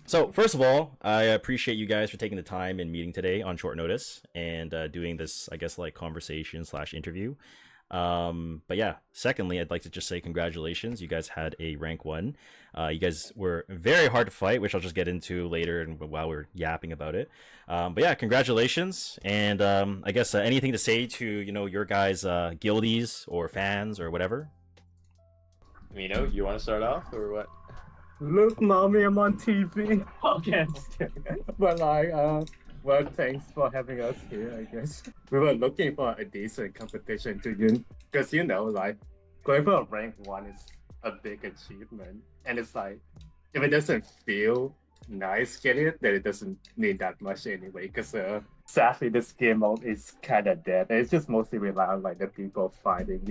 So first of all, I appreciate you guys for taking the time and meeting today on short notice and doing this, I guess, like conversation slash interview. But yeah, secondly, I'd like to just say congratulations. You guys had a rank one. You guys were very hard to fight, which I'll just get into later and while we're yapping about it. But yeah, congratulations. And I guess anything to say to your guys' guildies or fans or whatever. You want to start off or what? Look, mommy, I'm on TV. Okay, just kidding. But well, thanks for having us here. I guess we were looking for a decent competition to you, because like going for a rank one is a big achievement, and it's like if it doesn't feel nice getting it, then it doesn't need that much anyway. Because sadly, this game mode is kind of dead. It's just mostly rely on like the people fighting.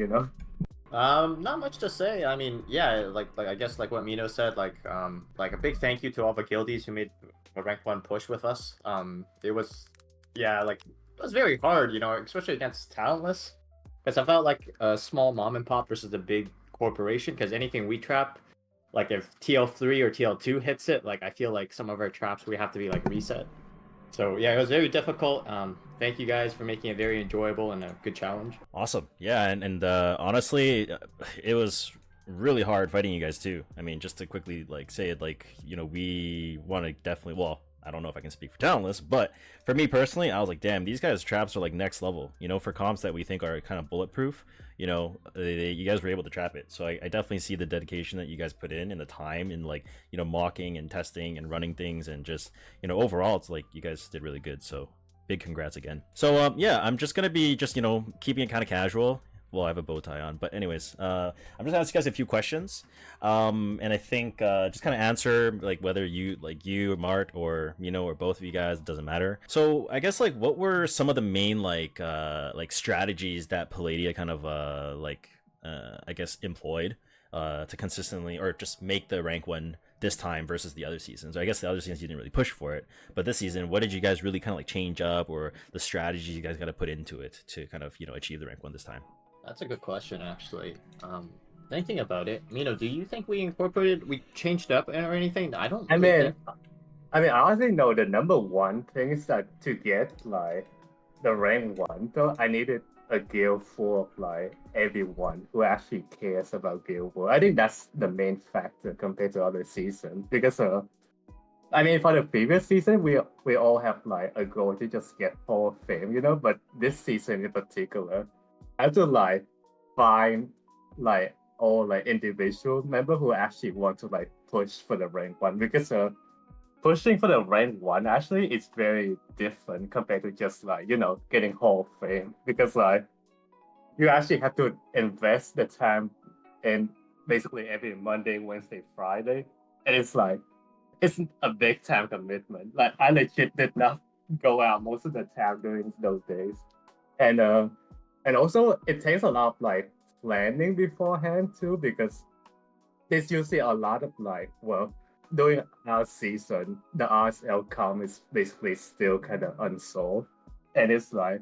Not much to say. I mean, yeah, like I guess like what Mino said, like a big thank you to all the guildies who made a rank one push with us. It was, yeah, like it was very hard, especially against Talentless, because I felt like a small mom and pop versus a big corporation. Because anything we trap, like if TL3 or TL2 hits it, like I feel like some of our traps we have to be like reset. So yeah, it was very difficult. Thank you guys for making it very enjoyable and a good challenge. Awesome. Yeah, and honestly, it was really hard fighting you guys too. I mean, just to quickly like say it, like we want to definitely. Well, I don't know if I can speak for Talentless, but for me personally, I was like, damn, these guys' traps are like next level. For comps that we think are kind of bulletproof. You guys were able to trap it. So I definitely see the dedication that you guys put in and the time and like mocking and testing and running things and just overall, it's like you guys did really good. So big congrats again. So yeah, I'm just gonna be just keeping it kind of casual. Well, I have a bow tie on, but anyways, I'm just gonna ask you guys a few questions, and I think just kind of answer like whether you, Mart, or or both of you guys, it doesn't matter. So I guess like what were some of the main like strategies that Paladia kind of I guess employed to consistently or just make the rank one this time versus the other seasons? I guess the other seasons you didn't really push for it, but this season, what did you guys really kind of like change up, or the strategies you guys got to put into it to kind of achieve the rank one this time? That's a good question, actually. Thinking about it, do you think we changed up or anything? I don't I really mean, think. I mean, honestly, no. The number one thing is that to get like the rank one, though, I needed a guild full of like everyone who actually cares about guild war. I think that's the main factor compared to other seasons. Because I mean, for the previous season, we all have like a goal to just get Hall of Fame. But this season in particular, I have to like find like all like individual member who actually want to like push for the rank one, because pushing for the rank one actually is very different compared to just like getting Hall of Fame, because like you actually have to invest the time in basically every Monday, Wednesday, Friday, and it's a big time commitment. Like I legit did not go out most of the time during those days, and also it takes a lot of like planning beforehand too, because there's usually a lot of like, well, during our season, the RSL com is basically still kind of unsolved. And it's like,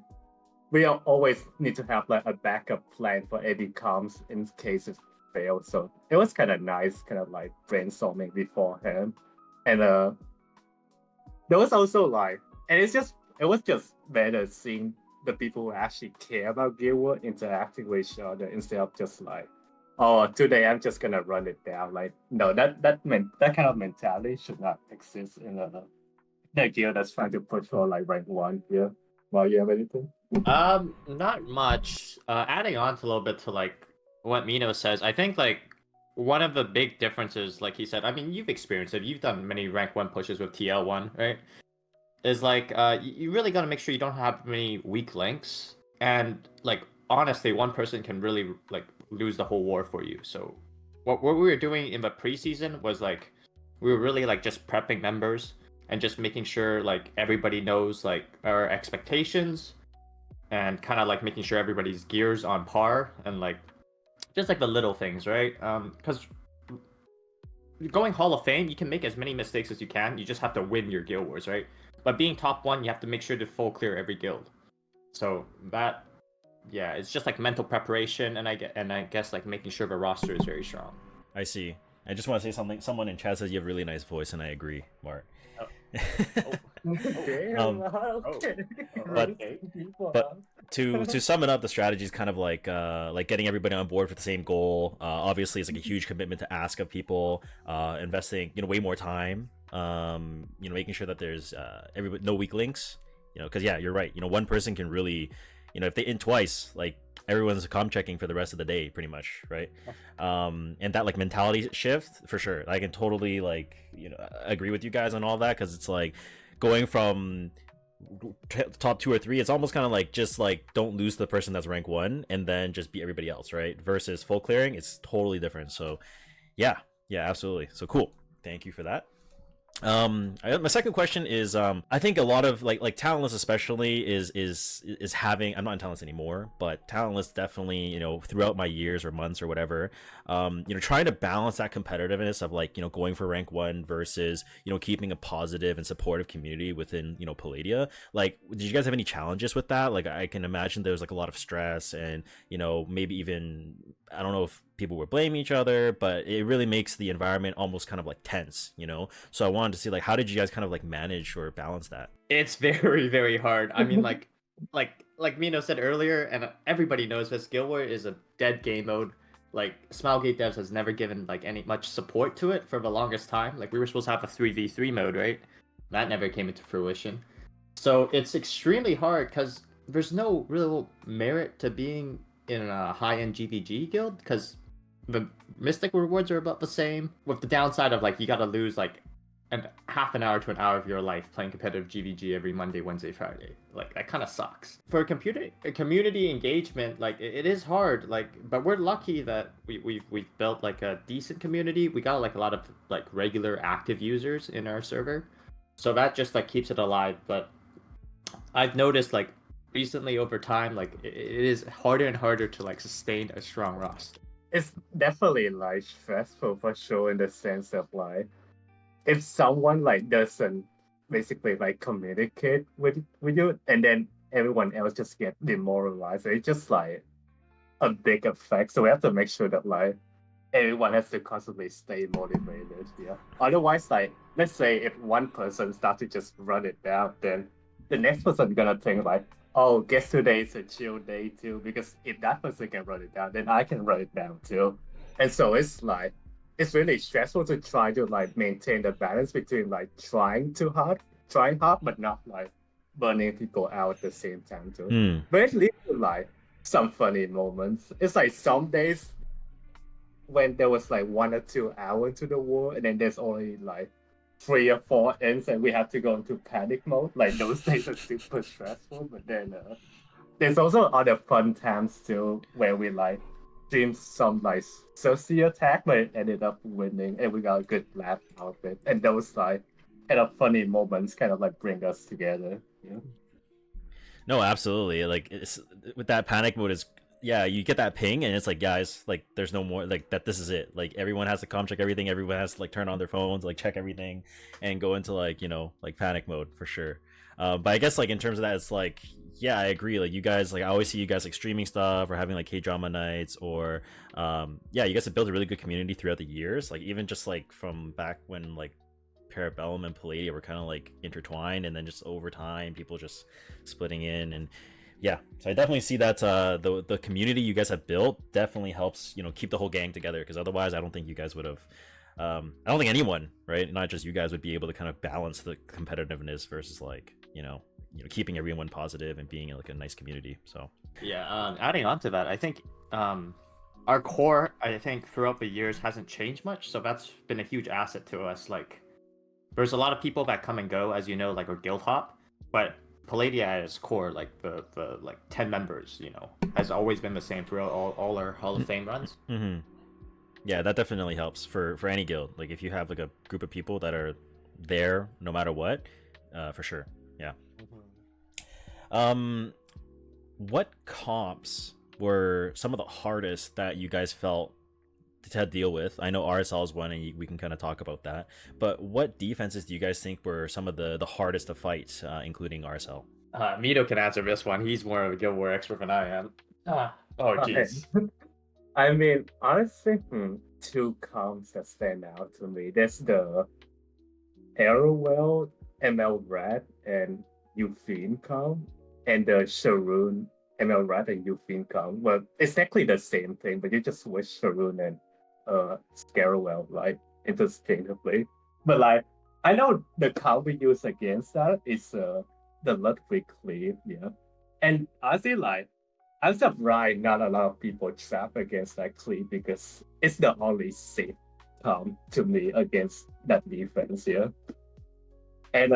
always need to have like a backup plan for every comms in case it fails. So it was kind of nice, kind of like brainstorming beforehand. And there was also like, and it was just better seeing the people who actually care about Guild War interacting with each other instead of just like, oh, today I'm just gonna run it down. Like, no, that kind of mentality should not exist in a guild that's trying to push for like rank one here. Well, you have anything? Not much. Adding on to a little bit to like what Mino says, I think like one of the big differences, like he said, I mean, you've experienced it. You've done many rank one pushes with TL1, right? Is like you really got to make sure you don't have many weak links, and like honestly, one person can really like lose the whole war for you. So what we were doing in the preseason was like we were really like just prepping members and just making sure like everybody knows like our expectations, and kind of like making sure everybody's gears on par, and like just like the little things, right? Because going Hall of Fame, you can make as many mistakes as you can. You just have to win your guild wars, right? But being top one, you have to make sure to full clear every guild. So that, yeah, it's just like mental preparation, and I guess like making sure the roster is very strong. I see. I just want to say something. Someone in chat says you have a really nice voice, and I agree, Mark. Oh. Damn, okay. but- People but- are- To sum it up, the strategy is kind of like getting everybody on board for the same goal. Obviously, it's like a huge commitment to ask of people, investing way more time. Making sure that there's everybody no weak links. Because yeah, you're right. One person can really, if they in twice, like everyone's comm checking for the rest of the day, pretty much, right? And that like mentality shift for sure. I can totally like agree with you guys on all that, because it's like going from top 2 or 3, it's almost kind of like just like don't lose the person that's rank 1 and then just beat everybody else, right? Versus full clearing, it's totally different. So yeah, absolutely. So cool, thank you for that. My second question is I think a lot of like talentless especially is having, I'm not in talentless anymore, but talentless definitely throughout my years or months or whatever, trying to balance that competitiveness of like going for rank 1 versus keeping a positive and supportive community within Paladia. Like, did you guys have any challenges with that? Like, I can imagine there's like a lot of stress and maybe even, I don't know if people were blaming each other, but it really makes the environment almost kind of like tense, so I wanted to see like how did you guys kind of like manage or balance that? It's very, very hard. I mean, like Mino said earlier, and everybody knows this, Guild War is a dead game mode. Like, Smilegate Devs has never given like any much support to it for the longest time. Like, we were supposed to have a 3v3 mode, right? That never came into fruition. So it's extremely hard because there's no real merit to being in a high-end GVG guild, because the Mystic rewards are about the same, with the downside of like you gotta lose like half an hour to an hour of your life playing competitive GVG every Monday, Wednesday, Friday. Like, that kind of sucks. For community engagement, like it is hard. Like, but we're lucky that we've built like a decent community. We got like a lot of like regular active users in our server, so that just like keeps it alive. But I've noticed like recently over time, like it is harder and harder to like sustain a strong roster. It's definitely like stressful for sure, in the sense of like if someone like doesn't basically like communicate with you, and then everyone else just get demoralized, it's just like a big effect. So we have to make sure that like everyone has to constantly stay motivated. Yeah. Otherwise, like let's say if one person starts to just run it down, then the next person gonna think like, oh, guess today is a chill day too, because if that person can run it down, then I can run it down too. And so it's like it's really stressful to try to like maintain the balance between like trying hard, but not like burning people out at the same time too. But it leads to like some funny moments. It's like some days when there was like 1 or 2 hours to the war, and then there's only like 3 or 4 ends, and we have to go into panic mode. Like, those days are super stressful. But then there's also other fun times too, where we like streamed some like Cersei attack, but it ended up winning, and we got a good laugh out of it. And those like kind of funny moments kind of like bring us together. Yeah. No, absolutely. Like, it's with that panic mode is, yeah, you get that ping and it's like, guys, like there's no more, like that, this is it. Like, everyone has to comm check everything, everyone has to like turn on their phones, like check everything and go into like like panic mode for sure. But I guess like in terms of that, it's like, yeah, I agree. Like, you guys, like I always see you guys like streaming stuff or having like K-drama nights, or yeah, you guys have built a really good community throughout the years. Like, even just like from back when like Parabellum and Paladia were kind of like intertwined, and then just over time people just splitting in. And yeah, so I definitely see that the community you guys have built definitely helps keep the whole gang together, because otherwise I don't think you guys would have I don't think anyone, right, not just you guys, would be able to kind of balance the competitiveness versus like keeping everyone positive and being like a nice community. So yeah, adding on to that, I think our core, I think throughout the years hasn't changed much, so that's been a huge asset to us. Like, there's a lot of people that come and go, as you know, like, or guild hop, but Paladia at its core, like the like 10 members, has always been the same throughout all our Hall of Fame runs. Mm-hmm. Yeah, that definitely helps for any guild. Like, if you have like a group of people that are there no matter what, for sure. Yeah. Mm-hmm. What comps were some of the hardest that you guys felt to deal with? I know RSL is one, and we can kind of talk about that. But what defenses do you guys think were some of the hardest to fight, including RSL? Mito can answer this one. He's more of a Guild War expert than I am. Oh, jeez. I mean, honestly, two comps that stand out to me. There's the Arrowwell ML Rat and Euphene comp, and the Sharoon ML Rat and Euphene comp. Well, it's exactly the same thing, but you just switch Sharoon and Scarowell like interchangeably. But like, I know the comp we use against that is the Ludwig Cleave, yeah. And honestly, like, I'm surprised not a lot of people trap against that cleave because it's the only safe to me against that defense, yeah. And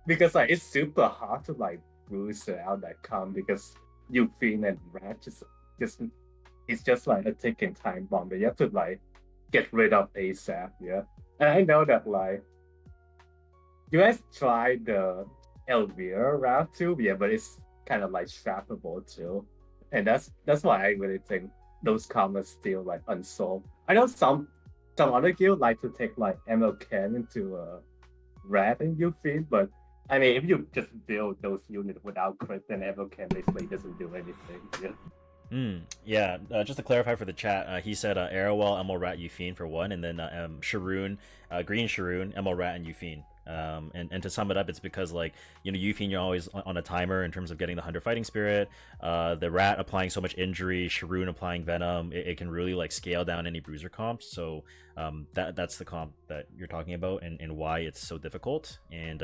because like it's super hard to like bruise out that comp because Euphene and Rat just it's just like a ticking time bomb that you have to like get rid of ASAP, yeah. And I know that like you guys tried the Elvira route too, yeah, but it's kind of like trappable too. And that's why I really think those comments still like unsolved. I know some other guild like to take like MLK into Rat and Yuffie, but I mean if you just build those units without crit, then MLK basically doesn't do anything. Yeah. Yeah, just to clarify for the chat, he said Arrowwell, Emerald Rat, Euphine for one, and then Sharoon, Green Sharoon, Emerald Rat, and Euphine. And to sum it up, it's because like Euphine, you're always on a timer in terms of getting the Hunter Fighting Spirit. The Rat applying so much injury, Sharoon applying Venom, it can really like scale down any bruiser comps. So that's the comp that you're talking about, and why it's so difficult. And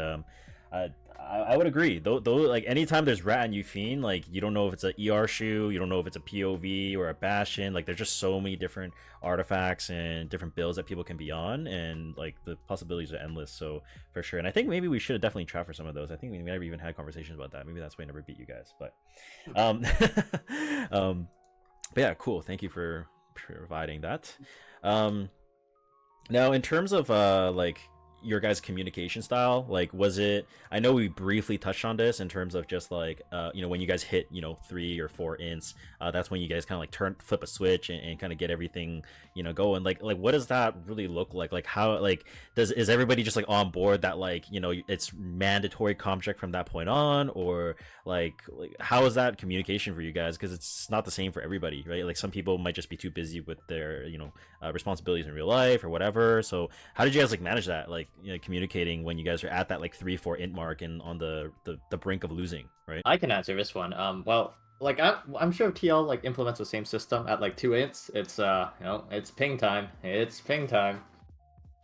I would agree. Though, like anytime there's Rat and Euphine, like you don't know if it's a ER shoe, you don't know if it's a POV or a Bastion. Like there's just so many different artifacts and different builds that people can be on, and like the possibilities are endless. So for sure, and I think maybe we should have definitely tried for some of those. I think we never even had conversations about that. Maybe that's why I never beat you guys. But, um, but yeah, cool. Thank you for providing that. Um, Now, in terms of like your guys' communication style, like was it? I know we briefly touched on this in terms of just like when you guys hit 3 or 4 ints, that's when you guys kind of like flip a switch and kind of get everything going. Like what does that really look like? Like how is everybody just like on board that like it's mandatory comp check from that point on, or like how is that communication for you guys? Because it's not the same for everybody, right? Like some people might just be too busy with their responsibilities in real life or whatever. So how did you guys like manage that, like communicating when you guys are at that like 3-4 int mark and on the brink of losing, right? I can answer this one. Well, like I'm sure TL like implements the same system at like 2 ints. It's it's ping time. It's ping time.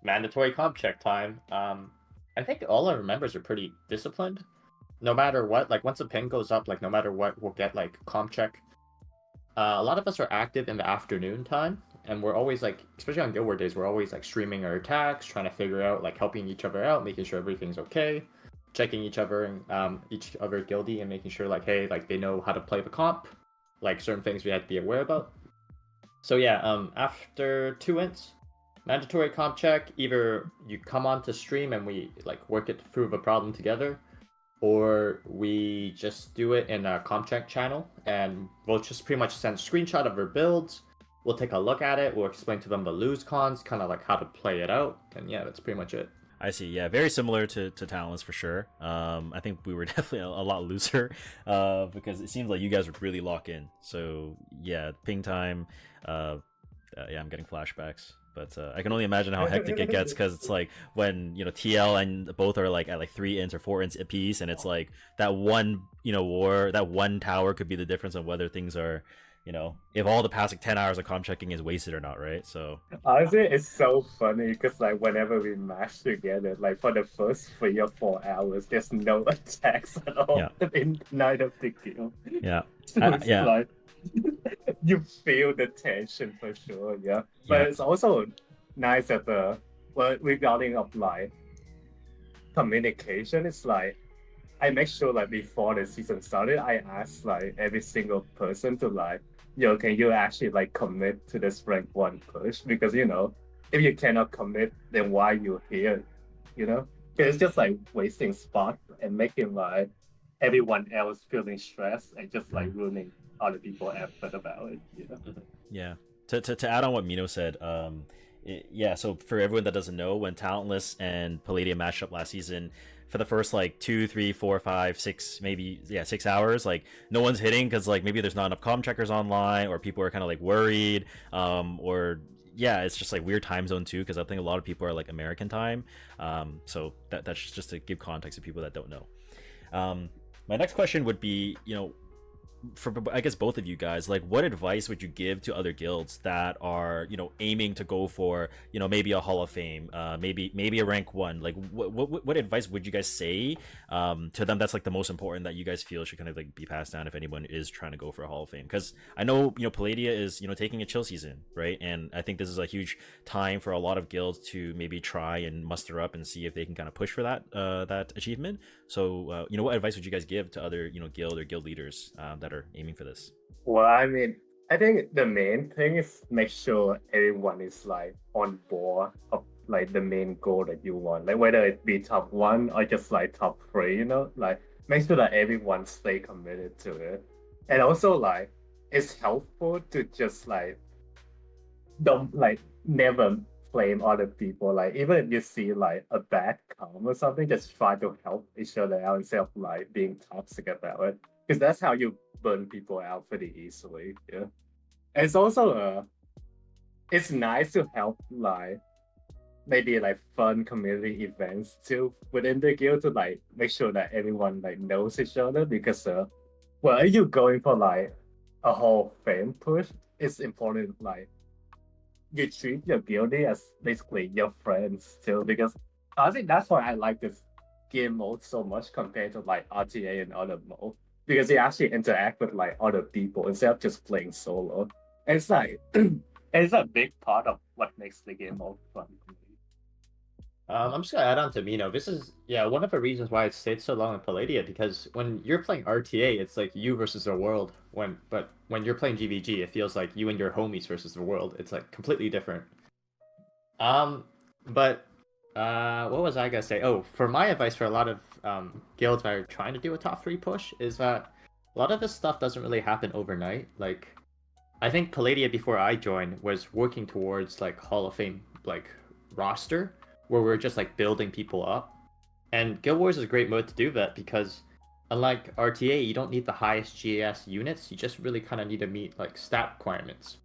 Mandatory comp check time. I think all our members are pretty disciplined. No matter what, like once a ping goes up, like no matter what, we'll get like comp check. A lot of us are active in the afternoon time, and we're always like, especially on Guild War days, we're always like streaming our attacks, trying to figure out like helping each other out, making sure everything's okay, checking each other and each other guildie, and making sure like hey, like they know how to play the comp, like certain things we had to be aware about. So yeah, after 2 ints, mandatory comp check. Either you come on to stream and we like work it through the problem together, or we just do it in a comp check channel, and we'll just pretty much send a screenshot of our builds. We'll take a look at it. We'll explain to them the lose cons, kind of like how to play it out, and yeah, that's pretty much it. I see. Yeah, very similar to Talents for sure. I think we were definitely a lot looser because it seems like you guys would really lock in. So yeah, ping time. Yeah, I'm getting flashbacks. But I can only imagine how hectic it gets because it's like when TL and both are like at like 3 ints or 4 ints a piece, and it's like that one war, that one tower could be the difference of whether things are if all the past like 10 hours of comp checking is wasted or not, right? So Honestly, it's so funny because like whenever we match together, like for the first 3 or 4 hours, there's no attacks at all in neither of the guild. Yeah, So it's like you feel the tension for sure, yeah. But it's also nice that regarding of like communication, it's like I make sure like before the season started, I ask like every single person to like, can you actually like commit to this rank 1 push? Because if you cannot commit, then why you here? It's just like wasting spot and making like everyone else feeling stressed and just like ruining other people's effort about it. Yeah. To add on what Mino said, so for everyone that doesn't know, when Talentless and Paladia matched up last season, for the first like 2, 3, 4, 5, 6, maybe 6 hours, like no one's hitting because like maybe there's not enough comm checkers online, or people are kind of like worried, or yeah, it's just like weird time zone too, because I think a lot of people are like American time. So that's just to give context to people that don't know. My next question would be, for I guess both of you guys, like what advice would you give to other guilds that are aiming to go for maybe a Hall of Fame, maybe a rank 1, like what advice would you guys say to them that's like the most important that you guys feel should kind of like be passed down if anyone is trying to go for a Hall of Fame? Because I know Paladia is taking a chill season, right? And I think this is a huge time for a lot of guilds to maybe try and muster up and see if they can kind of push for that achievement. So what advice would you guys give to other guild or guild leaders that are aiming for this? Well, I mean, I think the main thing is make sure everyone is like on board of like the main goal that you want, like whether it be top 1 or just like top 3, like make sure that everyone stay committed to it. And also like it's helpful to just like don't like never blame other people. Like even if you see like a bad comment or something, just try to help each other out instead of like being toxic about it. Because that's how you burn people out pretty easily. Yeah. And it's also it's nice to help like maybe like fun community events too within the guild to like make sure that everyone like knows each other, because well, if you're going for like a Hall of Fame push, it's important like you treat your guildie as basically your friends too, because I think that's why I like this game mode so much compared to like RTA and other mode, because you actually interact with like other people instead of just playing solo. And it's like it's a big part of what makes the game mode fun for me. I'm just gonna add on to Mino. This is one of the reasons why it stayed so long in Palladia, because when you're playing RTA, it's like you versus the world. But when you're playing GVG, it feels like you and your homies versus the world. It's like completely different. But what was I gonna say? Oh, for my advice for a lot of guilds that are trying to do a top 3 push is that a lot of this stuff doesn't really happen overnight. Like, I think Palladia before I joined was working towards like Hall of Fame like roster, where we're just like building people up. And Guild Wars is a great mode to do that, because unlike RTA, you don't need the highest GAS units, you just really kind of need to meet like stat requirements.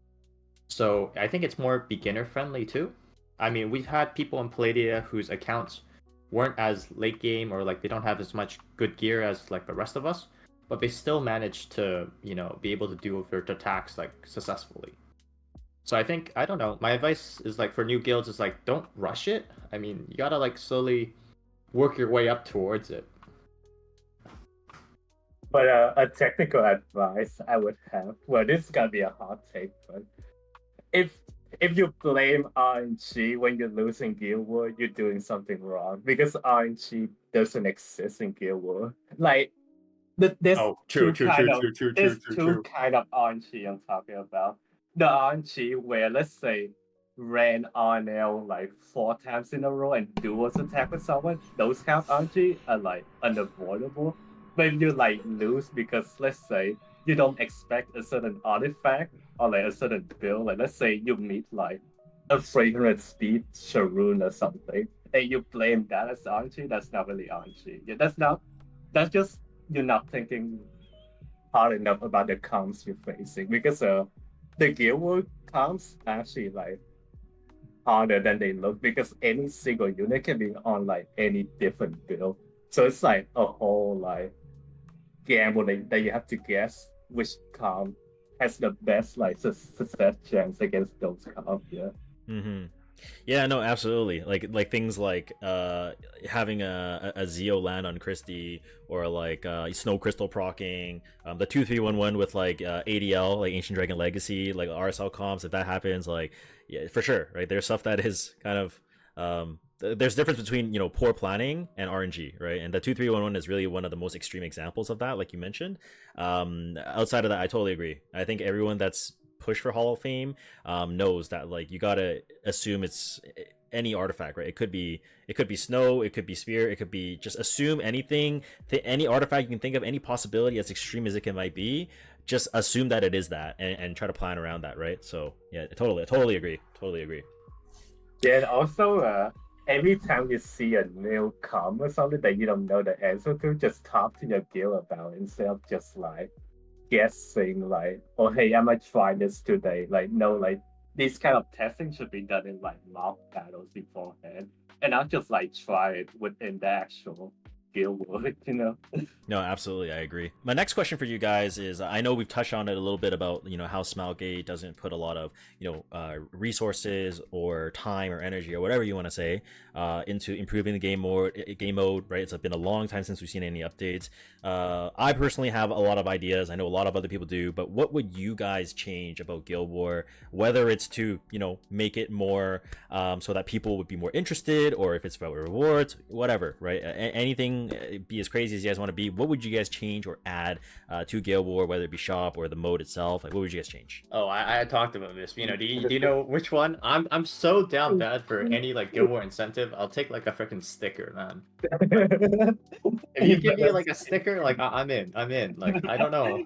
So I think it's more beginner friendly too. I mean, we've had people in Palladia whose accounts weren't as late game, or like they don't have as much good gear as like the rest of us, but they still managed to, be able to do their attacks like successfully. So I think, I don't know, my advice is like for new guilds is like don't rush it. I mean, you gotta like slowly work your way up towards it. But a technical advice I would have, well, this is gonna be a hot take, but if you blame RNG when you're losing Guild War, you're doing something wrong, because RNG doesn't exist in Guild War. Like there's True. two kind of RNG I'm talking about. The RNG where, let's say, ran RNL like 4 times in a row and duos attack with someone, those kind of RNG are like unavoidable. But if you like lose because, let's say, you don't expect a certain artifact or like a certain build, like let's say you meet like a 300 speed Sharoon or something, and you blame that as RNG, that's not really RNG. Yeah, that's just you're not thinking hard enough about the comps you're facing, because the Guild War comps actually like harder than they look, because any single unit can be on like any different build. So it's like a whole like gamble that you have to guess which comp has the best like success chance against those comp. Yeah. Mm-hmm. Yeah, no, absolutely. Like things like having a Zeo land on Christie, or like Snow Crystal proccing, the 2-3-1-1 with like ADL, like Ancient Dragon Legacy, like RSL comps. If that happens, like yeah, for sure, right? There's stuff that is kind of there's difference between poor planning and RNG, right? And the 2-3-1-1 is really one of the most extreme examples of that, like you mentioned. Outside of that, I totally agree. I think everyone that's push for Hall of Fame knows that like you gotta assume it's any artifact, right? It could be snow, it could be spear, it could be just assume anything, any artifact you can think of, any possibility as extreme as it might be, just assume that it is that, and try to plan around that, right? So yeah, I totally agree. Yeah, and also every time you see a new com or something that you don't know the answer to, just talk to your guild about it instead of just like guessing like, oh hey, I might try this today. Like no, like this kind of testing should be done in like mock battles beforehand. And I'll just like try it within the actual guild world, you know? No, absolutely, I agree. My next question for you guys is: I know we've touched on it a little bit about how Smilegate doesn't put a lot of resources or time or energy or whatever you want to say into improving the game mode. Right? It's been a long time since we've seen any updates. I personally have a lot of ideas. I know a lot of other people do, but what would you guys change about Guild War? Whether it's to make it more so that people would be more interested, or if it's about rewards, whatever. Right? Anything, be as crazy as you guys want to be. What would you guys change or add to Guild War, whether it be shop or the mode itself? Like, what would you guys change? Oh, I talked about this. Do you know which one? I'm so down bad for any like Guild War incentive. I'll take like a freaking sticker, man. If you give me like a sticker, like I'm in. Like I don't know.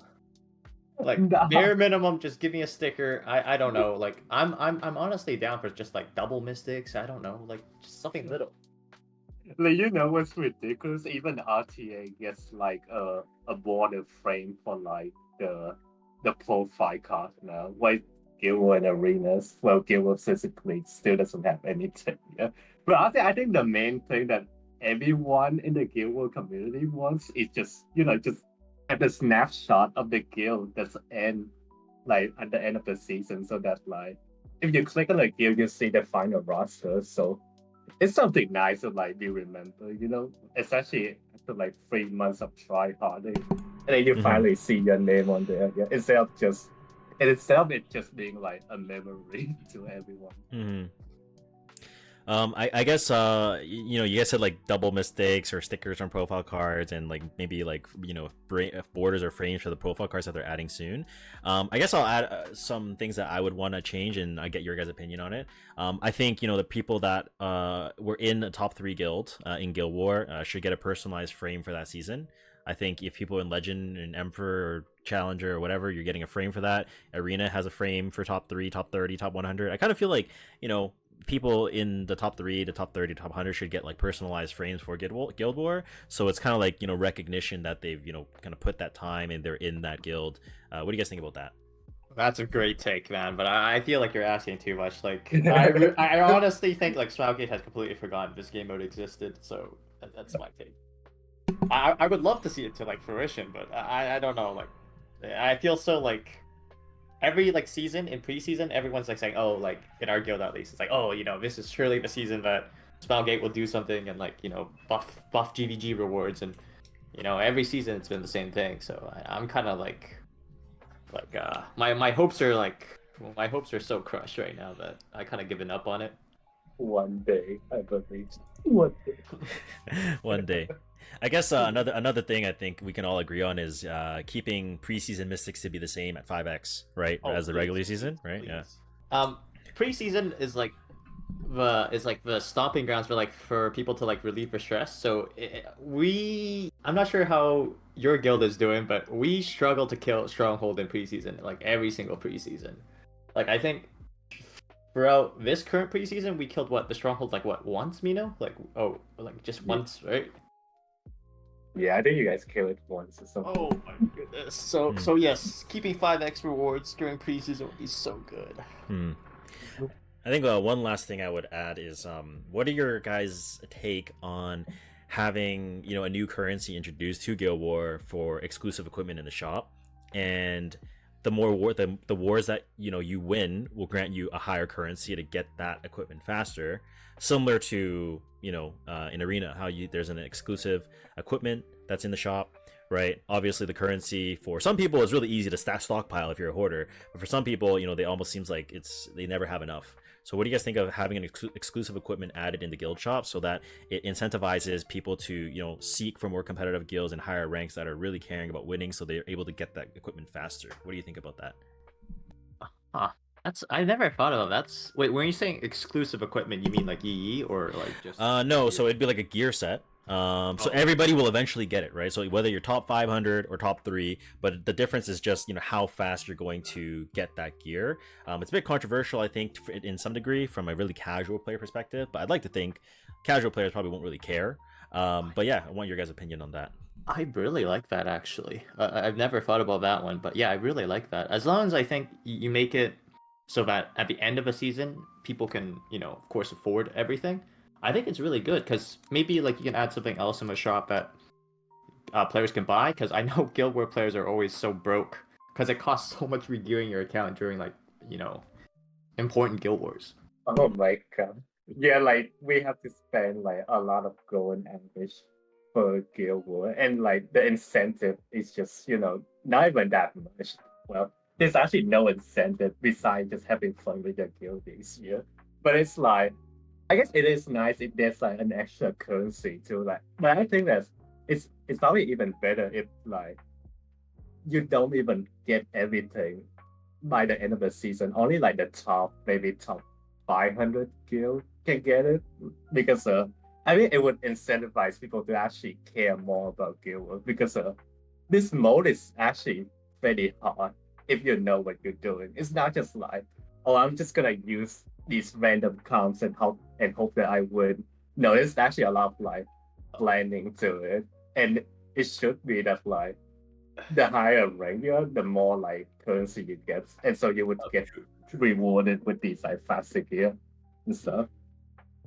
Like bare minimum, just give me a sticker. I don't know. Like I'm honestly down for just like double mystics. I don't know, like just something little. Like, you know what's ridiculous? Even RTA gets like a border frame for like the profile card now. Like Guild War and Arenas, well, Guild War physically still doesn't have anything. Yeah, but I think the main thing that everyone in the Guild War community wants is just just have the snapshot of the guild that's end like at the end of the season, so that like if you click on the guild, you see the final roster. So it's something nice to like be remembered, especially after like 3 months of try harding, and then you finally see your name on there. Yeah, instead of it just being like a memory to everyone. Mm-hmm. I guess you guys said like double mistakes or stickers on profile cards, and like maybe like borders or frames for the profile cards that they're adding soon. I guess I'll add some things that I would want to change, and I get your guys' opinion on it. I think the people that were in the top 3 guild in Guild War should get a personalized frame for that season. I think if people in Legend and Emperor or Challenger or whatever, you're getting a frame for that. Arena has a frame for top 3, top 30, top 100. I kind of feel like people in the top 3 to top 30 top 100 should get like personalized frames for Guild War, so it's kind of like recognition that they've kind of put that time and they're in that guild. What do you guys think about that? That's a great take, man, but I feel like you're asking too much. Like I honestly think like Smilegate has completely forgotten this game mode existed, so that's my take. I would love to see it to like fruition, but I don't know, like I feel so like every like season in preseason, everyone's like saying, oh, like in our guild at least, it's like, oh, this is surely the season that Smilegate will do something and like buff GVG rewards, and every season it's been the same thing. So I'm kind of like my hopes are so crushed right now that I kind of given up on it. One day, I believe. One day. One day. I guess another thing I think we can all agree on is keeping preseason mystics to be the same at 5x, right? As the regular season, right? Please. Yeah. Preseason is like the stomping grounds for people to like relieve their stress. So I'm not sure how your guild is doing, but we struggle to kill Stronghold in preseason, like every single preseason. Like I think throughout this current preseason, we killed the Stronghold like once, Mino? Like just once, right? Yeah, I think you guys kill it once or something. Oh my goodness. So yes, keeping 5x rewards during preseason would be so good. I think one last thing I would add is what are your guys' take on having a new currency introduced to Guild War for exclusive equipment in the shop, and the more the wars that you win will grant you a higher currency to get that equipment faster, similar to in Arena how there's an exclusive equipment that's in the shop, right? Obviously the currency for some people is really easy to stockpile if you're a hoarder, but for some people they almost seems like they never have enough. So what do you guys think of having an exclusive equipment added in the guild shop so that it incentivizes people to seek for more competitive guilds and higher ranks that are really caring about winning, so they're able to get that equipment faster? What do you think about that? I never thought of that. Wait, when you're saying exclusive equipment, you mean like EE or like just no, so it'd be like a gear set. So everybody will eventually get it, right? So whether you're top 500 or top 3, but the difference is just how fast you're going to get that gear. It's a bit controversial, I think, in some degree from a really casual player perspective, but I'd like to think casual players probably won't really care. But yeah, I want your guys' opinion on that. I really like that actually. I've never thought about that one, but yeah, I really like that. As long as I think you make it so that at the end of a season, people can, of course, afford everything. I think it's really good because maybe like you can add something else in the shop that players can buy. Because I know Guild War players are always so broke because it costs so much regearing your account during like important Guild Wars. Oh my god. Yeah, like we have to spend like a lot of gold and ambush per guild war, and like the incentive is just, not even that much. Well, there's actually no incentive besides just having fun with your guild this year. But it's like, I guess it is nice if there's like an extra currency too. Like, but I think that it's probably even better if like you don't even get everything by the end of the season. Only like the maybe top 500 guild can get it, because I mean it would incentivize people to actually care more about guild work, because this mode is actually very hard if you know what you're doing. It's not just like, oh, I'm just gonna use these random comps and hope that I win. No, it's actually a lot of like planning to it, and it should be that like the higher rank you are, the more like currency you get, and so you would get rewarded with these like faster gear and stuff.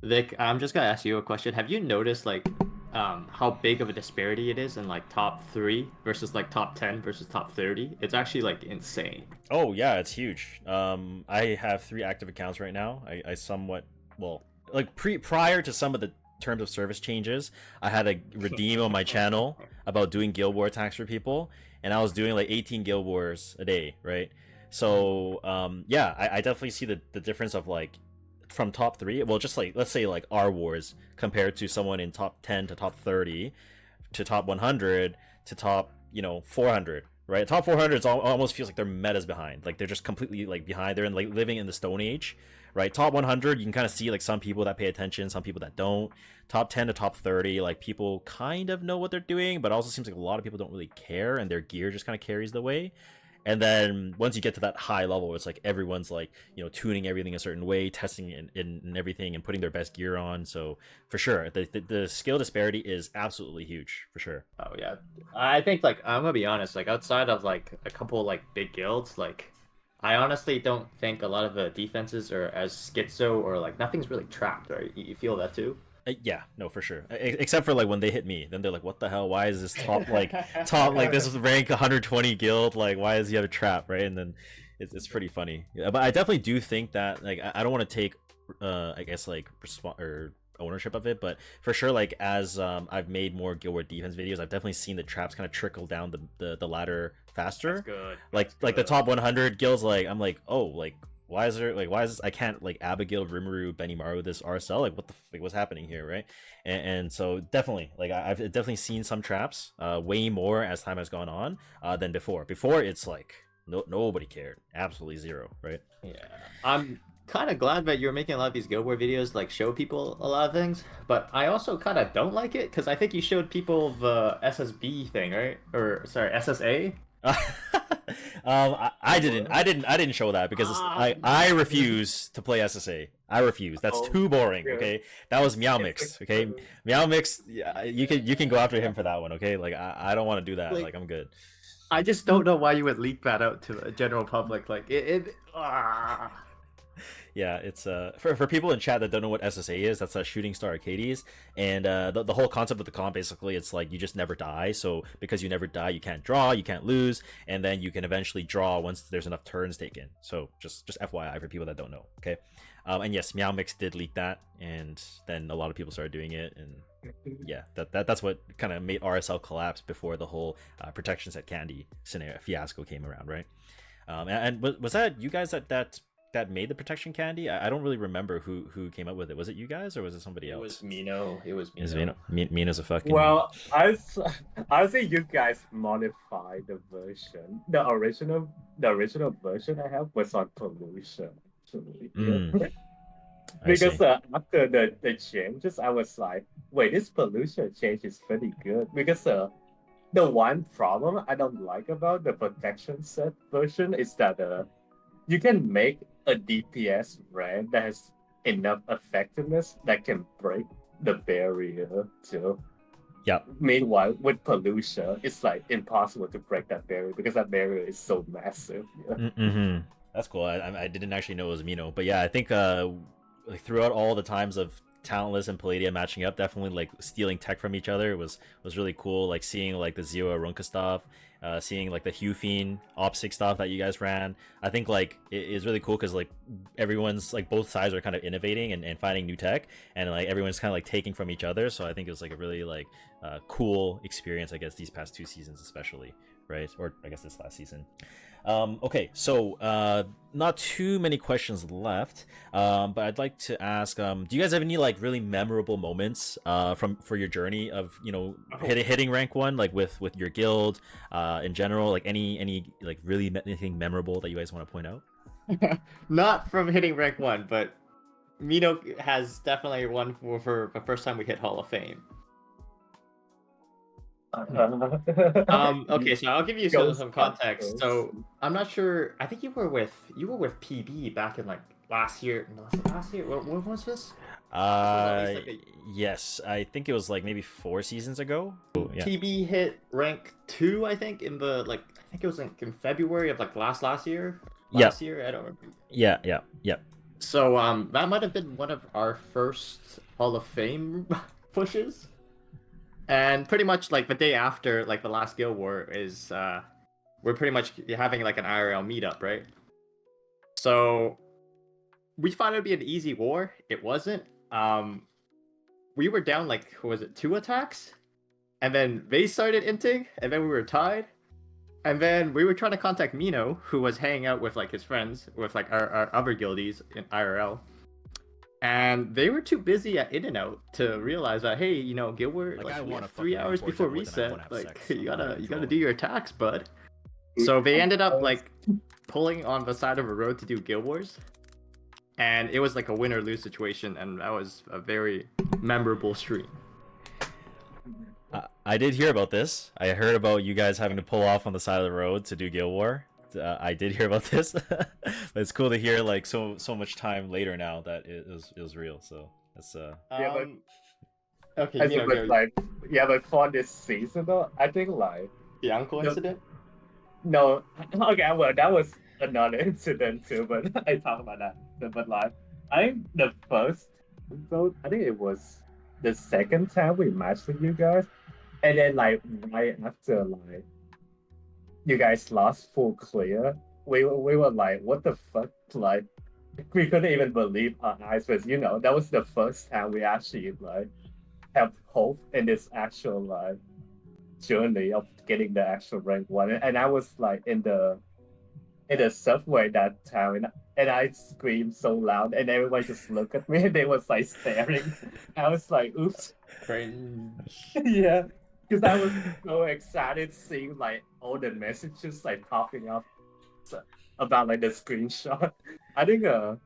Vic, I'm just gonna ask you a question. Have you noticed like how big of a disparity it is in like top 3 versus like top 10 versus top 30? It's actually like insane. Oh yeah, it's huge. I have 3 active accounts right now. I somewhat, well, like prior to some of the terms of service changes, I had a redeem on my channel about doing guild war attacks for people, and I was doing like 18 guild wars a day, right? So yeah, I definitely see the difference of like from top 3, well, just like let's say like our wars compared to someone in top 10 to top 30 to top 100 to top 400, right? Top 400 almost feels like their meta's behind, like they're just completely like behind. They're in like living in the stone age, right? Top 100, you can kind of see like some people that pay attention, some people that don't. Top 10 to top 30, like people kind of know what they're doing, but also seems like a lot of people don't really care, and their gear just kind of carries the way. And then once you get to that high level, it's like everyone's like, tuning everything a certain way, testing in everything, and putting their best gear on. So for sure, the skill disparity is absolutely huge, for sure. Oh yeah, I think like I'm gonna be honest, like outside of like a couple like big guilds, like I honestly don't think a lot of the defenses are as schizo, or like nothing's really trapped, right? You feel that too? Yeah, no, for sure. Except for like when they hit me, then they're like, "What the hell? Why is this top like this is rank 120 guild? Like, why does he have a trap?" Right? And then it's pretty funny. Yeah, but I definitely do think that like I don't want to take I guess like or ownership of it, but for sure, like as I've made more guild war defense videos, I've definitely seen the traps kind of trickle down the ladder faster. That's good. Like the top 100 guilds, like I'm like, oh, like why is this, I can't like Abigail, Rimuru, Benimaru this RSL, like what the what's happening here, right? And so definitely like I've definitely seen some traps way more as time has gone on than before. It's like nobody cared, absolutely zero, right? Yeah, I'm kind of glad that you're making a lot of these Guild War videos, like show people a lot of things, but I also kind of don't like it because I think you showed people the SSB thing, right? Or sorry, SSA. I didn't show that because I refuse to play SSA. I refuse. That's too boring. Okay, that was Meow Mix. Okay, Meow Mix. Yeah, you can go after him for that one. Okay, like I don't want to do that. Like I'm good. I just don't know why you would leak that out to the general public. Like Yeah, it's for people in chat that don't know what SSA is, that's Shooting Star Arcades, and the whole concept of the comp, basically it's like you just never die. So because you never die, you can't draw, you can't lose, and then you can eventually draw once there's enough turns taken. So just FYI for people that don't know. Okay, and yes, Meow Mix did leak that, and then a lot of people started doing it, and yeah, that's what kind of made RSL collapse before the whole protection set candy scenario fiasco came around, right? And was that you guys that made the protection candy? I don't really remember who came up with it. Was it you guys or was it somebody else? It was Mino. Mina's a fucking. Well, I say you guys modified the version. The original version I have was on pollution, actually. Because after the changes, I was like, wait, this pollution change is pretty good. Because the one problem I don't like about the protection set version is that you can make a DPS brand that has enough effectiveness that can break the barrier too. Yeah. Meanwhile, with pollution, it's like impossible to break that barrier because that barrier is so massive. Yeah. Mm-hmm. That's cool. I didn't actually know it was Mino, but yeah, I think like throughout all the times of Talentless and Paladia matching up, definitely like stealing tech from each other was really cool. Like seeing like the Zero Arunka stuff, seeing like the Hufine Opsic stuff that you guys ran. I think like it is really cool because like everyone's like both sides are kind of innovating and finding new tech, and like everyone's kind of like taking from each other. So I think it was like a really like cool experience. I guess these past 2 seasons especially, right? Or I guess this last season. Okay, so not too many questions left, but I'd like to ask: do you guys have any like really memorable moments for your journey of hitting rank 1, like with your guild in general? Like any like really anything memorable that you guys want to point out? Not from hitting rank 1, but Mino has definitely one for the first time we hit Hall of Fame. Okay, so I'll give you some context. So I'm not sure. I think you were with PB back in like last year. No, last year. What was this? Yes, I think it was like maybe 4 seasons ago. Oh, yeah. PB hit rank 2, I think, in the I think it was like in February of like last year. Last year, I don't remember. Yeah. So that might have been one of our first Hall of Fame pushes. And pretty much like the day after like the last Guild War is we're pretty much having like an IRL meetup, right? So we thought it'd be an easy war. It wasn't. We were down like, what was it, 2 attacks? And then they started inting, and then we were tied. And then we were trying to contact Mino, who was hanging out with like his friends, with like our other guildies in IRL. And they were too busy at In-N-Out to realize that, hey, Guild War, like we have 3 hours before reset. Like you gotta do your attacks, bud. So they ended up like pulling on the side of a road to do Guild Wars. And it was like a win or lose situation, and that was a very memorable stream. I did hear about this. I heard about you guys having to pull off on the side of the road to do Guild War. I did hear about this, but it's cool to hear like so much time later now that it was real. So that's okay. But for this season though, I think like the uncle incident. No, okay, well that was another incident too, but I talk about that. But like, I think the first episode, I think it was the second time we matched with you guys, and then like right after like you guys lost full clear, we were like, what the fuck? Like, we couldn't even believe our eyes, because that was the first time we actually like have hope in this actual like journey of getting the actual rank 1. And I was like in the subway that time, and I screamed so loud, and everyone just looked at me, and they was like staring. I was like, oops. Cringe. Yeah. Because I was so excited seeing like all the messages like popping up about like the screenshot. I think I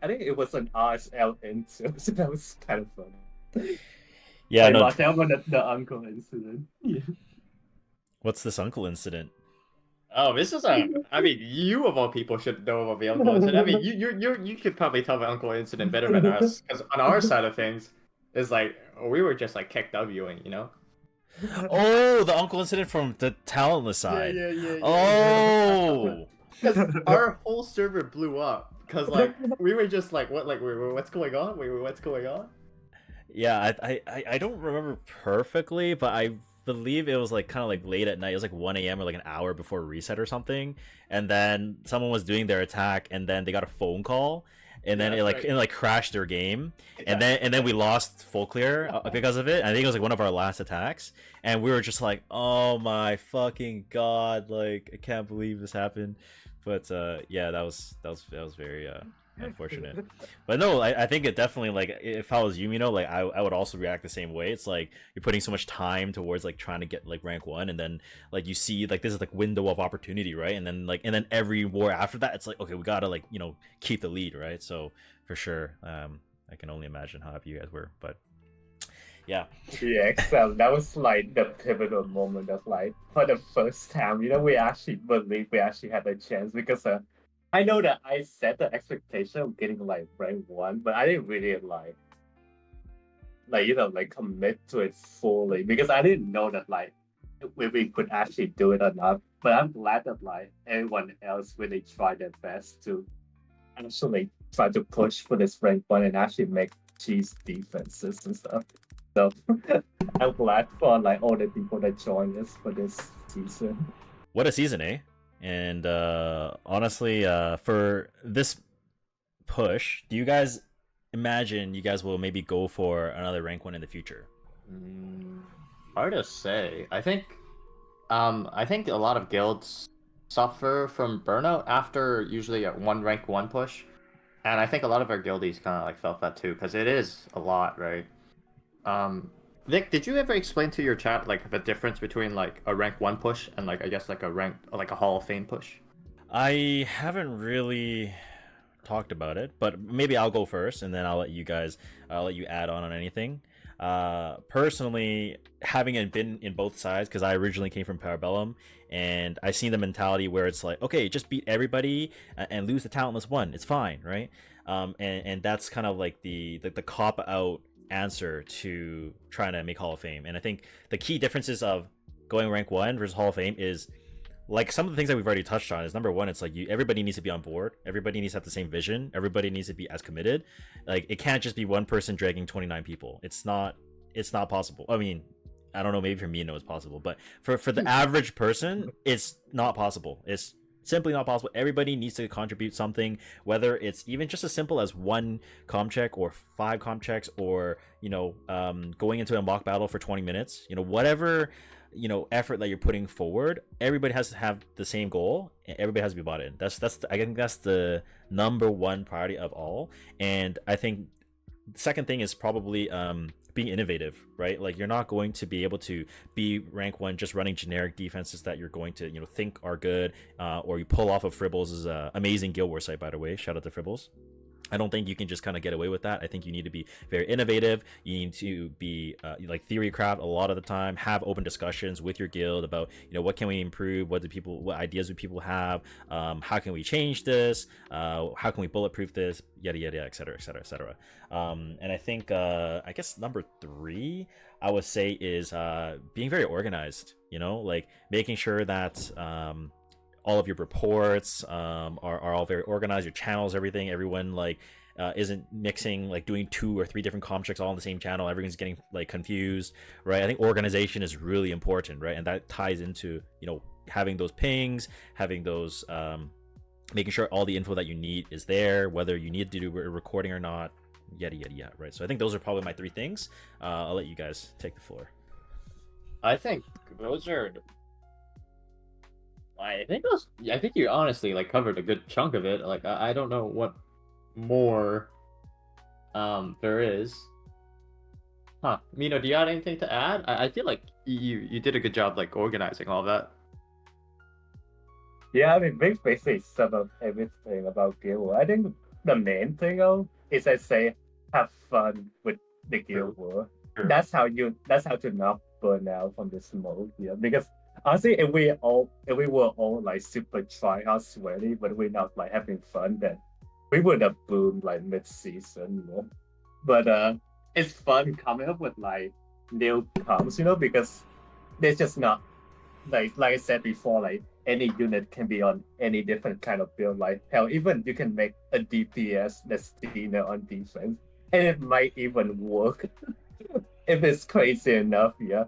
think it was an RSL too, so that was kind of fun. Yeah, no. Watch out for the uncle incident. Yeah. What's this uncle incident? Oh, this is I mean, you of all people should know about the uncle incident. I mean, you could probably tell the uncle incident better than us, because on our side of things, it's like we were just like keck Wing, Oh, the uncle incident from the talentless side. Yeah. Oh, because our whole server blew up because like we were just like what's going on? What's going on? Yeah, I don't remember perfectly, but I believe it was like kind of like late at night. It was like 1 a.m. or like an hour before reset or something, and then someone was doing their attack, and then they got a phone call. And then it crashed their game, and then we lost full clear because of it. I think it was like one of our last attacks, and we were just like, "Oh my fucking god!" Like, I can't believe this happened. But yeah, that was very unfortunate. But no, I think it definitely, like, if I was you, like I would also react the same way. It's like you're putting so much time towards like trying to get like rank 1, and then like you see like this is like window of opportunity, right? And then every war after that, it's like, okay, we gotta like keep the lead, right? So for sure, I can only imagine how happy you guys were. But yeah, except that was like the pivotal moment of like, for the first time, we actually believe we actually had a chance, because I know that I set the expectation of getting like rank 1, but I didn't really like like like commit to it fully because I didn't know that like we could actually do it or not. But I'm glad that like everyone else really tried their best to actually try to push for this rank one and actually make cheese defenses and stuff. So I'm glad for like all the people that joined us for this season. What a season, eh? And honestly, for this push, do you guys imagine you guys will maybe go for another rank one in the future? Hard to say. I think a lot of guilds suffer from burnout after usually a one rank one push, and I think a lot of our guildies kind of like felt that too because it is a lot, right? Nick, did you ever explain to your chat like the difference between like a rank one push and like I guess like a Hall of Fame push? I haven't really talked about it, but maybe I'll go first, and then I'll let you add on anything. Personally, having been in both sides, because I originally came from Parabellum, and I seen the mentality where it's like, okay, just beat everybody and lose the talentless one. It's fine, right? And that's kind of like the cop out answer to trying to make Hall of Fame. And I think the key differences of going rank one versus Hall of Fame is like some of the things that we've already touched on is number one, it's like everybody needs to be on board, everybody needs to have the same vision, everybody needs to be as committed. Like it can't just be one person dragging 29 people. It's not possible. I mean, I don't know, maybe for me no, it's possible, but for the average person it's not possible. It's simply not possible. Everybody needs to contribute something, whether it's even just as simple as one comp check or 5 comp checks, or going into a mock battle for 20 minutes, whatever effort that you're putting forward. Everybody has to have the same goal, and everybody has to be bought in. I think that's the number one priority of all. And I think the second thing is probably being innovative, right? Like you're not going to be able to be rank one just running generic defenses that you're going to think are good, or you pull off of Fribbles' amazing Guild Wars site, by the way. Shout out to Fribbles. I don't think you can just kind of get away with that. I think you need to be very innovative. You need to be like theory craft a lot of the time. Have open discussions with your guild about what can we improve, what ideas do people have, how can we change this, how can we bulletproof this, yada yada, et cetera, et cetera, et cetera. And I think I guess number 3 I would say is being very organized. Like making sure that all of your reports are all very organized, your channels, everything, everyone like isn't mixing, like doing 2 or 3 different comp checks all on the same channel, everyone's getting like confused, right? I think organization is really important, right? And that ties into having those pings, having those making sure all the info that you need is there, whether you need to do a recording or not, yada yada yada, right? So I think those are probably my 3 things. I'll let you guys take the floor. I think those are. I think you honestly like covered a good chunk of it. Like I don't know what more there is. Huh. Mino, do you have anything to add? I feel like you did a good job like organizing all that. Yeah, I mean, basically sum up everything about Guild War. I think the main thing though is I say have fun with the Guild War. True. That's how to not burn out from this mode. Yeah, because honestly, if we were all like super try hard sweaty, but we're not like having fun, then we would have boomed like mid-season, But it's fun coming up with like new comps, because there's just not like I said before, like any unit can be on any different kind of build. Like hell, even you can make a DPS that's thinner on defense, and it might even work if it's crazy enough. Yeah,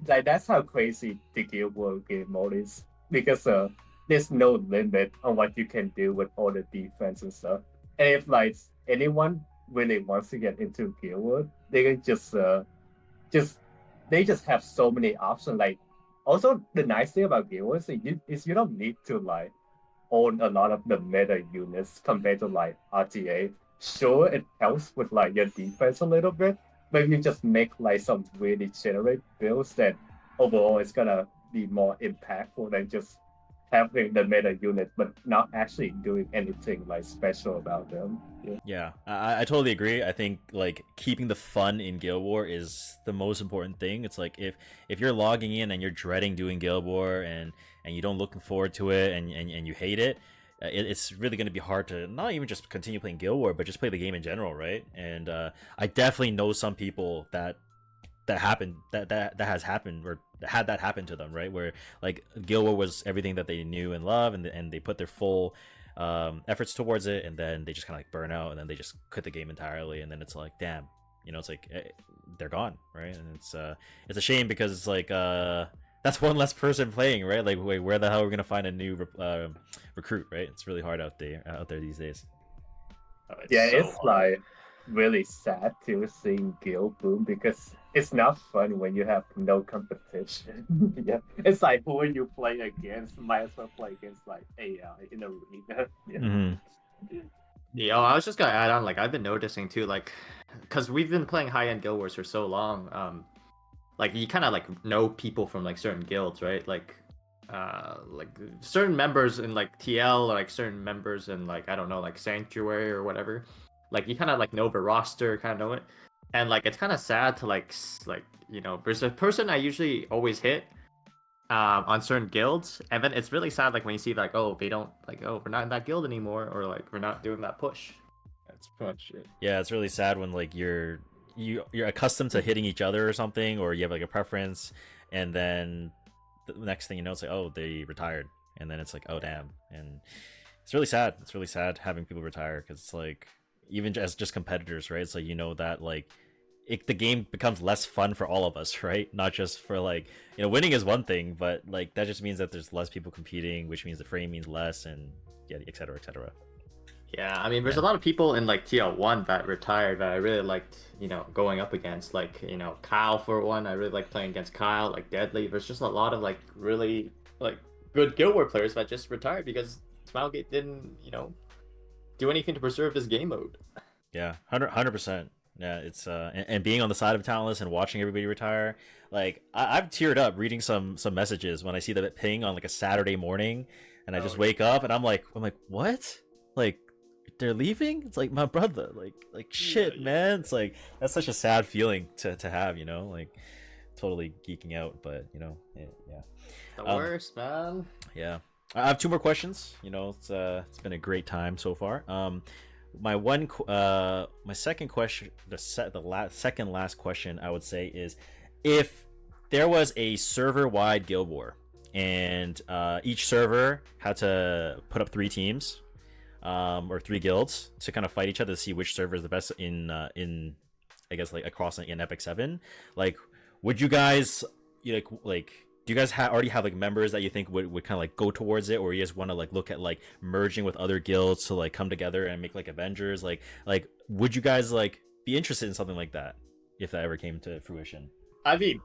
like that's how crazy the Guild War game mode is, because there's no limit on what you can do with all the defense and stuff. And if like anyone really wants to get into Guild War, they can just have so many options. Like also the nice thing about Guild War is you don't need to like own a lot of the meta units compared to like RTA. Sure, it helps with like your defense a little bit, but if you just make like some really generic builds, that overall it's gonna be more impactful than just having the meta unit but not actually doing anything like special about them. Yeah, I totally agree. I think like keeping the fun in Guild War is the most important thing. It's like if you're logging in and you're dreading doing Guild War and you don't looking forward to it and you hate it, it's really going to be hard to not even just continue playing Guild War, but just play the game in general, right? And I definitely know some people that has happened or had that happen to them, right? Where like Guild War was everything that they knew and loved, and they put their full efforts towards it, and then they just kind of like burn out, and then they just quit the game entirely, and then it's like, damn, it's like they're gone, right? And it's a shame because it's like that's one less person playing, right? Like, wait, where the hell are we gonna find a new recruit, right? It's really hard out there these days. It's like really sad to seeing Guild boom because it's not fun when you have no competition. Yeah, it's like who you play against might as well play against like AI in arena. Yeah. Mm-hmm. Yeah, I was just gonna add on, like I've been noticing too, like, because we've been playing high-end Guild Wars for so long, like you kind of like know people from like certain guilds, right? Like certain members in like TL, or like certain members in like, I don't know, like Sanctuary or whatever. Like you kind of like know the roster, kind of know it, and like it's kind of sad to like there's a person I usually always hit on certain guilds, and then it's really sad like when you see like, oh, they don't, like, oh, we're not in that guild anymore, or like we're not doing that push. That's pretty much it. Yeah, it's really sad when like you're accustomed to hitting each other or something, or you have like a preference, and then the next thing you know, it's like, oh, they retired, and then it's like, oh, damn. And it's really sad. It's really sad having people retire, because it's like, even as just competitors, right? It's like, that like the game becomes less fun for all of us, right? Not just for like, winning is one thing, but like that just means that there's less people competing, which means the frame means less, and yeah, et cetera, et cetera. Yeah, I mean, there's a lot of people in like TL1 that retired that I really liked, going up against. Like, Kyle for one, I really like playing against Kyle, like Deadly. There's just a lot of like really like good Guild War players that just retired because Smilegate didn't, do anything to preserve this game mode. Yeah, 100%. Yeah, it's and being on the side of Talentless and watching everybody retire, like I've teared up reading some messages when I see the ping on like a Saturday morning, and I just wake up and I'm like, what? Like, they're leaving? It's like, my brother, like shit, man. It's like, that's such a sad feeling to have, like totally geeking out, but yeah. The worst, man. Yeah. I have 2 more questions. It's been a great time so far. My second question, second last question, I would say, is if there was a server-wide Guild War and each server had to put up 3 teams, or 3 guilds to kind of fight each other to see which server is the best in I guess like across an Epic 7, like, would you guys do you guys already have like members that you think would kind of like go towards it, or you just want to like look at like merging with other guilds to like come together and make like Avengers? Like would you guys like be interested in something like that if that ever came to fruition? I mean,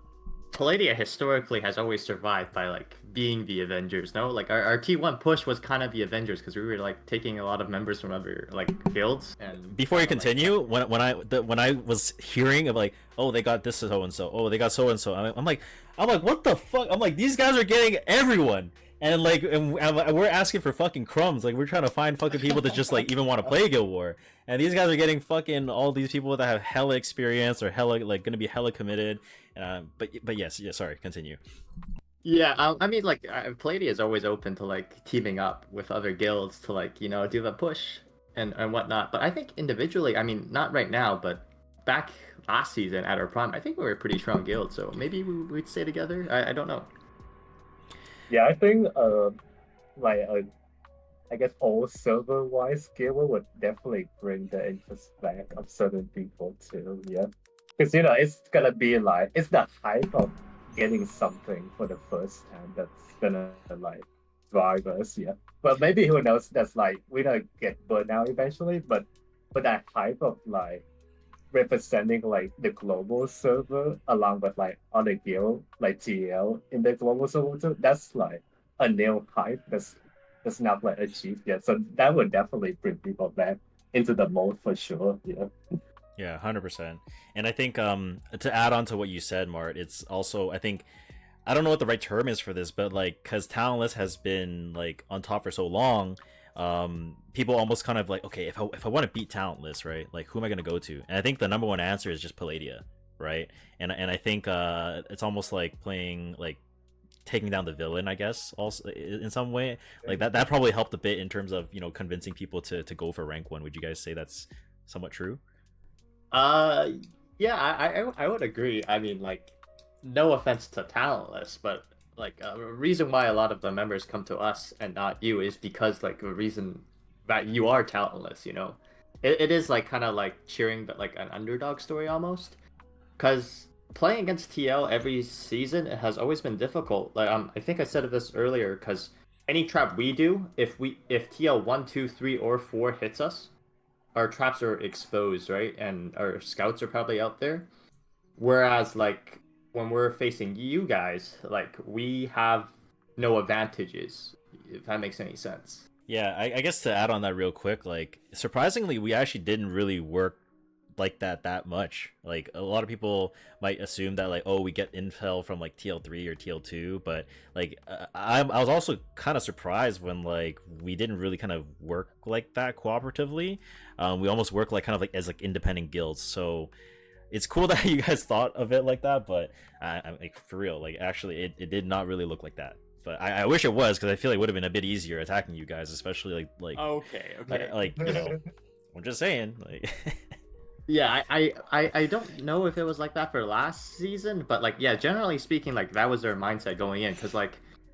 Paladia historically has always survived by like being the Avengers. No, like our T1 push was kind of the Avengers because we were like taking a lot of members from other like guilds. And before you continue, like, when I was hearing of like, oh, they got this so and so, oh, they got so and so, I'm like, what the fuck? I'm like, these guys are getting everyone, and like, and we're asking for fucking crumbs. Like, we're trying to find fucking people that just like even want to play Guild War, and these guys are getting fucking all these people that have hella experience or hella like gonna be hella committed. But yes, sorry, continue. Yeah, I mean, like, Paladia is always open to like teaming up with other guilds to like do the push and whatnot. But I think individually, I mean, not right now, but back last season at our prime, I think we were a pretty strong guild. So maybe we'd stay together. I don't know. Yeah, I think I guess all server-wise Guild War would definitely bring the interest back of certain people too. Yeah, because it's gonna be like, it's the hype of getting something for the first time that's gonna like drive us. Yeah, but maybe who knows? That's like, we don't get burnt out eventually, but that hype of like representing like the global server along with like other guild like TL in the global server too, that's like a new hype that's not like achieved yet. So that would definitely bring people back into the mode for sure. Yeah, 100%. And I think to add on to what you said, Mart, it's also, I think, I don't know what the right term is for this, but like, because Talentless has been like on top for so long, people almost kind of like, okay, if I want to beat Talentless, right, like, who am I going to go to? And I think the number one answer is just Paladia, right? And I think it's almost like playing like taking down the villain, I guess, also in some way. Like that probably helped a bit in terms of, you know, convincing people to go for rank 1. Would you guys say that's somewhat true? Uh, yeah, I would agree. I mean, like, no offense to talentless, but like a reason why a lot of the members come to us and not you is because like a reason that you are talentless. You know, it is like kind of like cheering, but like an underdog story almost. Because playing against TL every season it has always been difficult. Like I think I said this earlier. Because any trap we do, if TL 1, 2, 3, or 4 hits us, our traps are exposed, right? And our scouts are probably out there. Whereas like when we're facing you guys, like we have no advantages, if that makes any sense. Yeah, I guess to add on that real quick, like surprisingly, we actually didn't really work like that much. Like a lot of people might assume that like, oh, we get intel from like TL3 or TL2, but like I was also kind of surprised when like we didn't really kind of work like that cooperatively. We almost work like kind of like as like independent guilds. So it's cool that you guys thought of it like that, but I'm like for real, like actually it did not really look like that. But I wish it was, because I feel like it would have been a bit easier attacking you guys, especially like Okay, okay. like you know, I'm just saying like. Yeah, I don't know if it was like that for last season, but like yeah, generally speaking, like that was their mindset going in, because like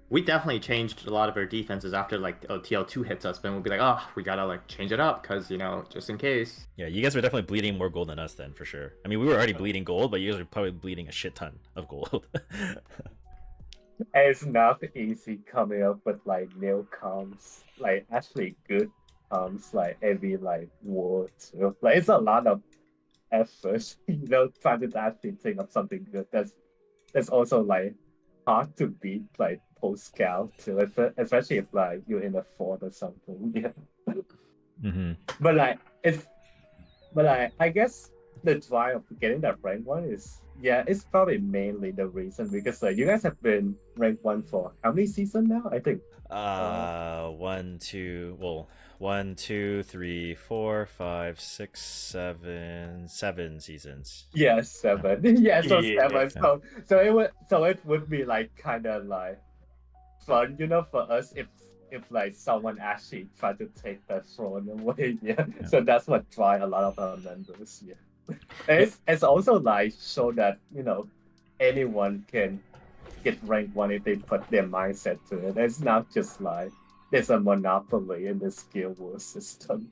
we definitely changed a lot of our defenses after like TL2 hits us, then we'll be like, oh, we gotta like change it up, because you know, just in case. Yeah, you guys were definitely bleeding more gold than us then, for sure. I mean, we were already bleeding gold, but you guys were probably bleeding a shit ton of gold. It's not easy coming up with like new comps, like actually good comps, like every like word. Like it's a lot of effort, trying to actually think of something good. That's also like hard to beat like post scout too, especially if like you're in a fort or something. Yeah. Mm-hmm. But like it's but I guess the drive of getting that rank 1 is, yeah, it's probably mainly the reason because you guys have been rank 1 for how many seasons now? I think 1, 2, well, 1, 2, 3, 4, 5, 6, 7, 7 seasons. yeah, 7. Yeah, so Yeah. 7. So it would be like kind of like fun, for us if like someone actually tried to take that throne away. Yeah. So that's what drive a lot of our members. Yeah. And it's also like show that anyone can get rank 1 if they put their mindset to it. It's not just like there's a monopoly in the skill war system.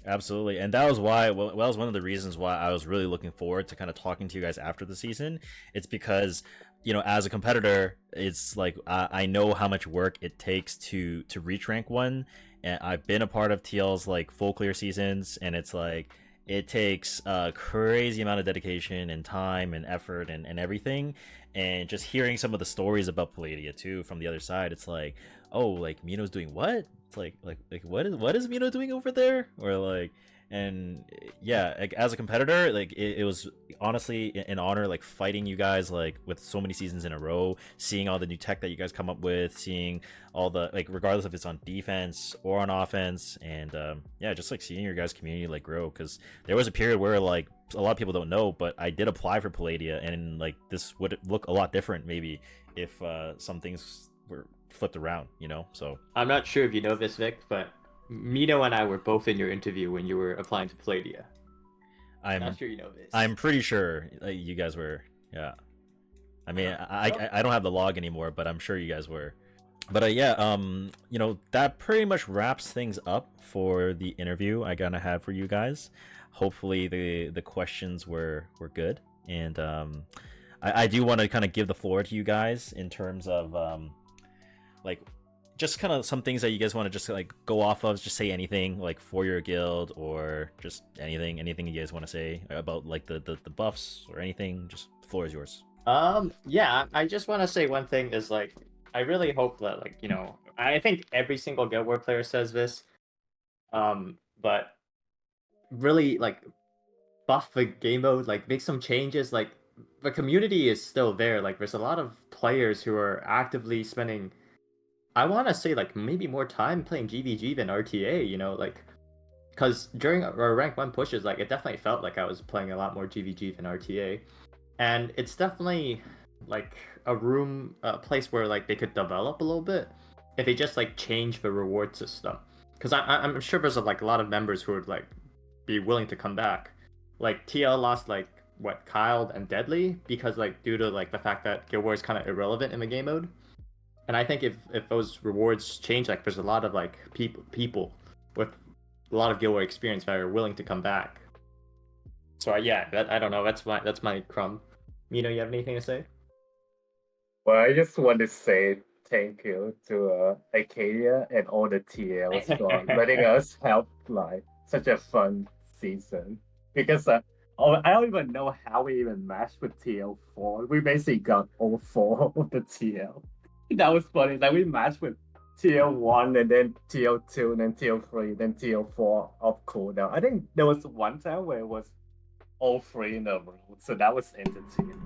Absolutely, and that was why. Well, that was one of the reasons why I was really looking forward to kind of talking to you guys after the season. It's because, as a competitor, it's like I know how much work it takes to reach rank 1, and I've been a part of TL's like full clear seasons, and it's like it takes a crazy amount of dedication and time and effort and everything. And just hearing some of the stories about Paladia too from the other side, it's like, oh, like Mino's doing what? It's like what is Mino doing over there? Or like, and yeah, like as a competitor, like it was honestly an honor, like fighting you guys like with so many seasons in a row, seeing all the new tech that you guys come up with, seeing all the like regardless if it's on defense or on offense, and yeah, just like seeing your guys' community like grow. Because there was a period where like a lot of people don't know, but I did apply for Paladia, and like this would look a lot different maybe if some things were flipped around, so I'm not sure if you know this, Vic, but Mino and I were both in your interview when you were applying to Paladia. I'm not sure you know this. I'm pretty sure you guys were. Yeah, I mean, I don't have the log anymore, but I'm sure you guys were. But yeah, that pretty much wraps things up for the interview I gonna have for you guys. Hopefully the questions were good, and I do want to kind of give the floor to you guys in terms of like just kind of some things that you guys want to just like go off of. Just say anything like for your guild, or just anything you guys want to say about like the buffs or anything. Just the floor is yours. Yeah, I just want to say one thing is like I really hope that like I think every single Guild War player says this, but really like buff the game mode, like make some changes. Like the community is still there. Like there's a lot of players who are actively spending, I want to say like maybe more time playing GVG than RTA, like because during our rank 1 pushes, like it definitely felt like I was playing a lot more GVG than RTA, and it's definitely like a room, a place where like they could develop a little bit if they just like change the reward system. Because I'm sure there's like a lot of members who would like be willing to come back. Like TL lost like what Kyle and Deadly because like due to like the fact that Guild Wars is kind of irrelevant in the game mode. And I think if those rewards change, like there's a lot of like people with a lot of Guild War experience that are willing to come back. So yeah, I don't know. That's my crumb. Mino, you have anything to say? Well, I just want to say thank you to Acadia and all the TLs for letting us have like such a fun season. Because I don't even know how we even matched with TL4. We basically got all four of the TL. That was funny. Like we matched with TL1 and then TL2 and then TL3, then TL4 off cooldown. I think there was one time where it was all three in a row, so that was entertaining.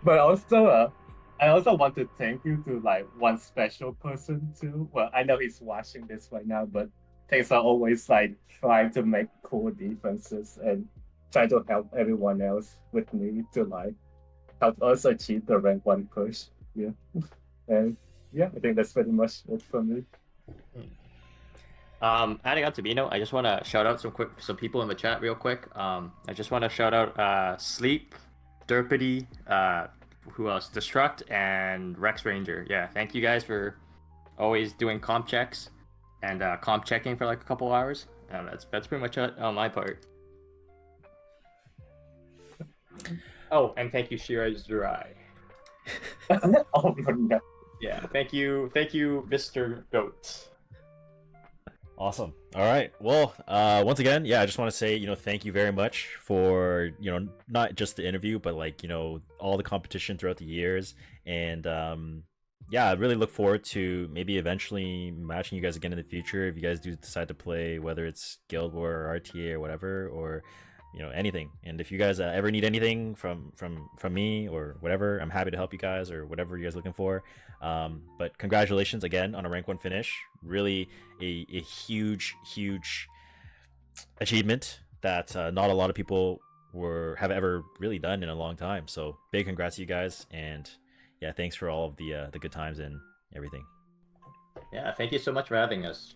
But also, I also want to thank you to like one special person too. Well, I know he's watching this right now, but thanks are always like trying to make cool defenses and try to help everyone else with me to like help us achieve the rank 1 push. Yeah. And yeah, I think that's pretty much it for me. Adding on to Bino, I just want to shout out some people in the chat real quick. I just want to shout out Sleep, Derpity, who else? Destruct and Rex Ranger. Yeah, thank you guys for always doing comp checks and comp checking for like a couple hours. That's pretty much it on my part. Oh, and thank you, Shira Zurai. Oh no. Yeah, thank you, Mr. Goat. Awesome. All right. Well, once again, yeah, I just want to say, thank you very much for, not just the interview, but like, all the competition throughout the years. And yeah, I really look forward to maybe eventually matching you guys again in the future if you guys do decide to play, whether it's Guild War or RTA or whatever, or anything. And if you guys ever need anything from me or whatever, I'm happy to help you guys or whatever you guys are looking for. But congratulations again on a rank 1 finish. Really a huge achievement that not a lot of people have ever really done in a long time. So big congrats to you guys, and yeah, thanks for all of the good times and everything. Yeah, thank you so much for having us.